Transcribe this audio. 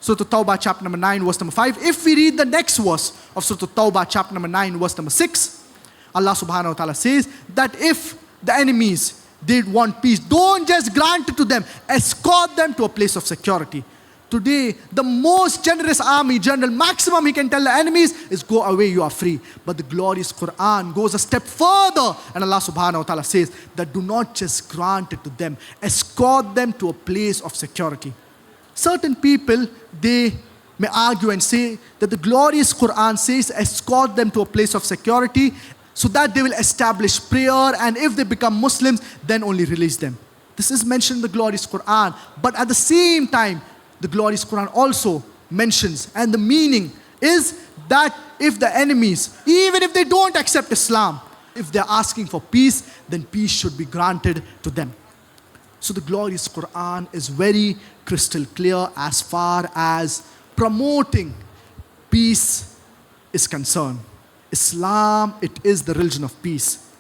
Surah Tawbah chapter number 9 verse number 5. If we read the next verse of Surah Tawbah chapter number 9 verse number 6, Allah subhanahu wa ta'ala says that if the enemies, they want peace, don't just grant it to them, escort them to a place of security. Today, the most generous army general, maximum he can tell the enemies is go away, you are free. But the glorious Qur'an goes a step further, and Allah subhanahu wa ta'ala says that do not just grant it to them, escort them to a place of security. Certain people, they may argue and say that the glorious Qur'an says escort them to a place of security so that they will establish prayer, and if they become Muslims, then only release them. This is mentioned in the glorious Qur'an, but at the same time, the glorious Qur'an also mentions, and the meaning is that if the enemies, even if they don't accept Islam, if they're asking for peace, then peace should be granted to them. So the glorious Qur'an is very crystal clear as far as promoting peace is concerned. Islam, it is the religion of peace.